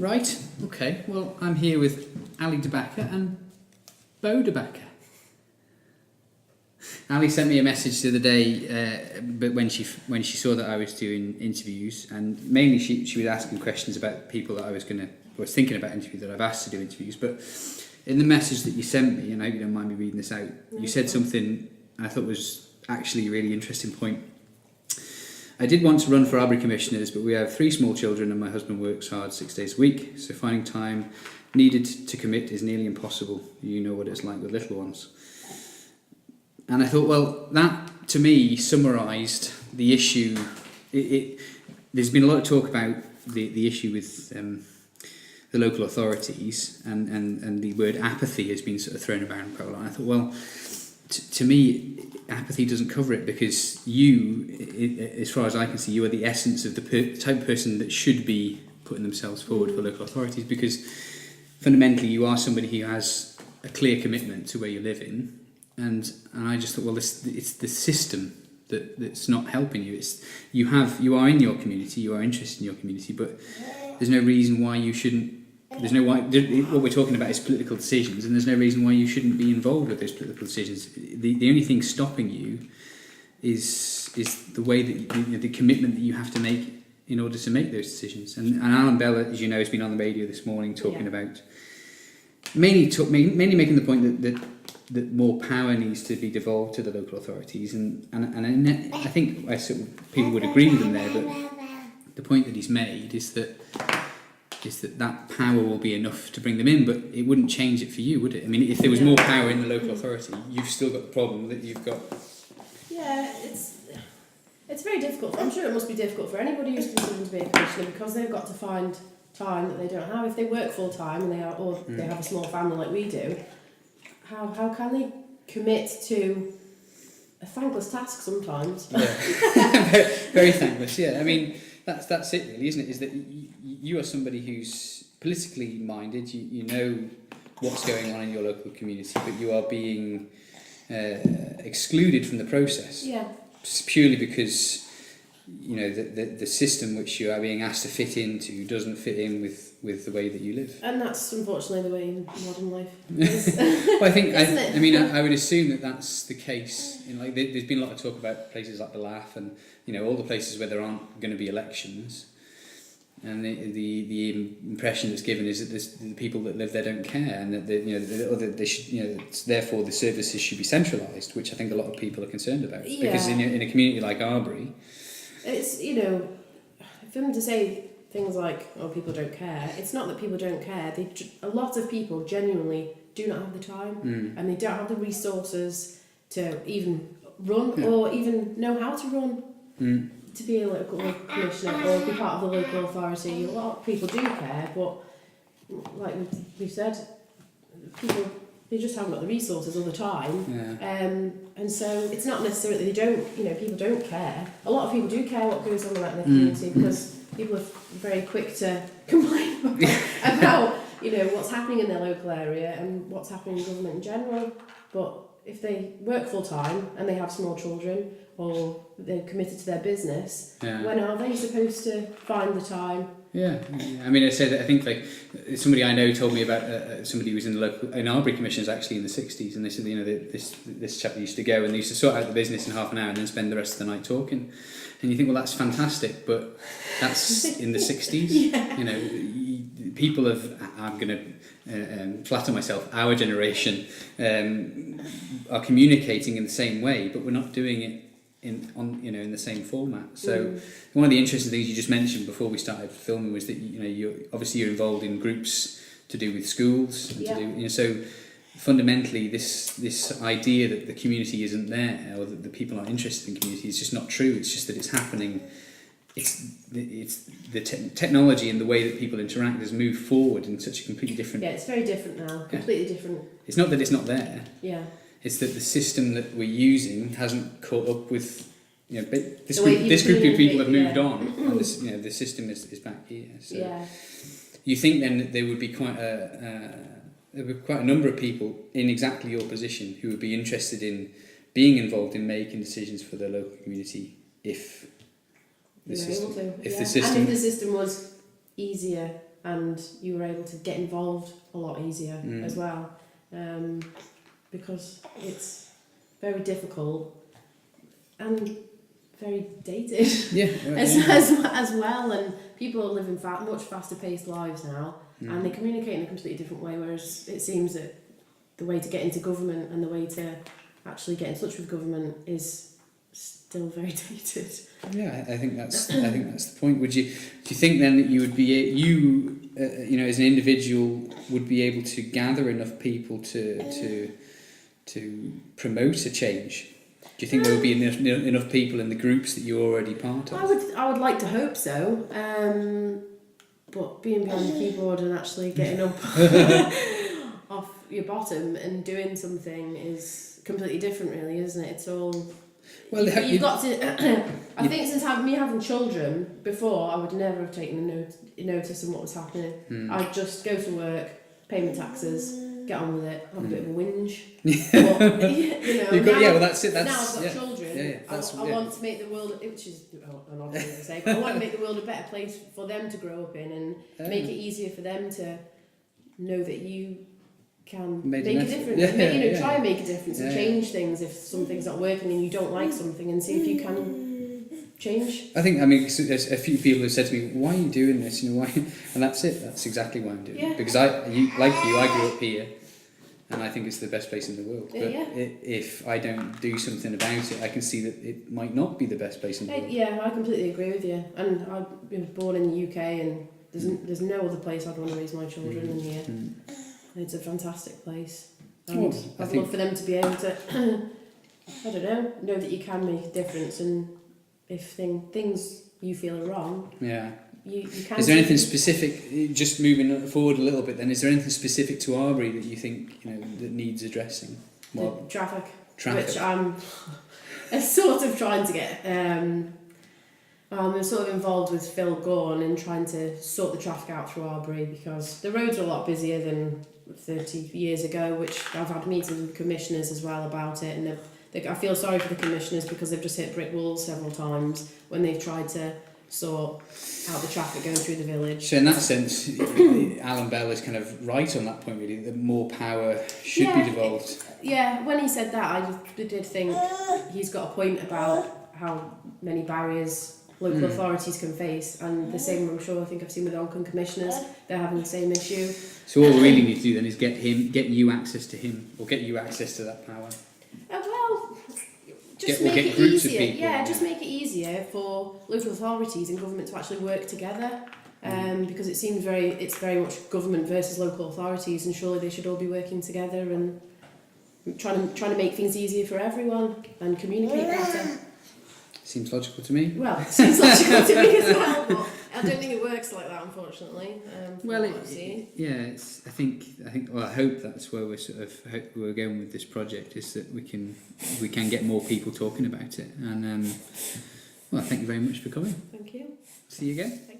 Right, okay. Well, I'm here with Beau De Backer and Beau De Backer. Ali sent me a message the other day, but when she saw that I was doing interviews, and mainly she was asking questions about people that I was thinking about interviews that I've asked to do interviews. But in the message that you sent me, and I hope you don't mind me reading this out, you said something I thought was actually a really interesting point. I did want to run for Arbory Commissioners, but we have 3 small children and my husband works hard 6 days a week, so finding time needed to commit is nearly impossible. You know what it's like with little ones. And I thought, well, that to me summarised the issue. There's been a lot of talk about the issue with the local authorities, and the word apathy has been sort of thrown around quite a lot. And I thought, well, to me, apathy doesn't cover it, because you, as far as I can see, you are the essence of the type of person that should be putting themselves forward for local authorities, because fundamentally you are somebody who has a clear commitment to where you're living, and I just thought, well, it's the system that's not helping you. You are in your community, you are interested in your community, but there's no reason why you shouldn't. What we're talking about is political decisions, and there's no reason why you shouldn't be involved with those political decisions. The only thing stopping you is the way that the commitment that you have to make in order to make those decisions. And Alan Bell, as you know, has been on the radio this morning talking about mainly making the point that more power needs to be devolved to the local authorities, and I think people would agree with him there. But the point that he's made is that power will be enough to bring them in, but it wouldn't change it for you, would it? I mean, if there was more power in the local authority, you've still got the problem that you've got. Yeah, it's very difficult. I'm sure it must be difficult for anybody who's considering to be a commissioner, because they've got to find time that they don't have. If they work full time and they have a small family like we do, how can they commit to a thankless task sometimes? Yeah. Very thankless. Yeah, I mean, that's it really, isn't it? Is that you are somebody who's politically minded. You know what's going on in your local community, but you are being excluded from the process. Yeah. Purely because the system which you are being asked to fit into doesn't fit in with the way that you live. And that's unfortunately the way modern life is. Well, I would assume that that's the case. There's been a lot of talk about places like the Laugh and all the places where there aren't going to be elections, and the impression that's given is that the people that live there don't care, and that they should, therefore the services should be centralised, which I think a lot of people are concerned about. Yeah. Because in a community like Arbory, it's for them to say things like, "Oh, people don't care." It's not that people don't care. A lot of people genuinely do not have the time, and they don't have the resources to even run or even know how to run. To be a local commissioner or be part of the local authority. A lot of people do care, but like we've said, they just haven't got the resources all the time. Yeah. And so it's not necessarily people don't care. A lot of people do care what goes on around the community, because people are very quick to complain about what's happening in their local area and what's happening in government in general. But if they work full time and they have small children, or they're committed to their business, when are they supposed to find the time? Yeah. I mean, I think like somebody I know told me about somebody who was in Arbory Commissioners actually in the 60s, and they said this chap used to go and they used to sort out the business in half an hour and then spend the rest of the night talking. And you think, well, that's fantastic, but that's in the 60s. Yeah. People I'm going to flatter myself, our generation are communicating in the same way, but we're not doing it in the same format. So one of the interesting things you just mentioned before we started filming was that you're involved in groups to do with schools and so fundamentally this idea that the community isn't there, or that the people aren't interested in community, is just not true. It's just that it's happening. It's the technology and the way that people interact has moved forward in such a completely different. Yeah, it's very different now. Completely different. It's not that it's not there. Yeah. It's that the system that we're using hasn't caught up with, this group of people have moved on, and the system is back here. So you think then that there would be quite a number of people in exactly your position who would be interested in being involved in making decisions for their local community if the system and if the system was easier and you were able to get involved a lot easier as well, because it's very difficult and very dated as well, and people are living much faster paced lives now, and they communicate in a completely different way, whereas it seems that the way to get into government and the way to actually get in touch with government is still very dated. Yeah, I think that's the point. Do you think then that you would be you know, as an individual would be able to gather enough people to promote a change? Do you think there would be enough people in the groups that you're already part of? I would like to hope so, but being behind the keyboard and actually getting up off your bottom and doing something is completely different, really, isn't it? It's all. Well, you've got to. I think since me having children before, I would never have taken notice of what was happening. I'd just go to work, pay my taxes, get on with it, have a bit of a whinge. Well, that's it. Now I've got children. I want to make the world, which is an odd thing to say, but I want to make the world a better place for them to grow up in, and make it easier for them to know that you can make a difference. Try and make a difference and change things if something's not working and you don't like something, and see if you can change. I there's a few people have said to me, "Why are you doing this? You know, why?" And that's it. That's exactly why I'm doing it. Because I grew up here, and I think it's the best place in the world. But if I don't do something about it, I can see that it might not be the best place in the world. Yeah, I completely agree with you. And I was born in the UK, and there's no other place I'd want to raise my children than here. It's a fantastic place. And I'd love for them to be able to, I don't know that you can make a difference, and if things you feel are wrong, you can. Is there anything specific, just moving forward a little bit then, is there anything specific to Arbury that you think, that needs addressing? Well, traffic, which I'm sort of trying to get, I'm sort of involved with Phil Gorn in trying to sort the traffic out through Arbury, because the roads are a lot busier than 30 years ago, which I've had meetings with commissioners as well about it, and I feel sorry for the commissioners because they've just hit brick walls several times when they've tried to sort out the traffic going through the village. So in that sense, Alan Bell is kind of right on that point, really, that more power should be devolved. When he said that, I did think he's got a point about how many barriers local authorities can face, and the same I'm sure I think I've seen with the Oncom commissioners, they're having the same issue. So all we really need to do then is get you access to him, or get you access to that power. Just make it easier. Just make it easier for local authorities and government to actually work together. Because it seems it's very much government versus local authorities, and surely they should all be working together and trying to make things easier for everyone and communicate better. Seems logical to me. Well, it seems logical to me as well, but I don't think it works like that, unfortunately. I think. Well, I hope that's where we're going with this project, is that we can get more people talking about it. And thank you very much for coming. Thank you. See you again. Thank you.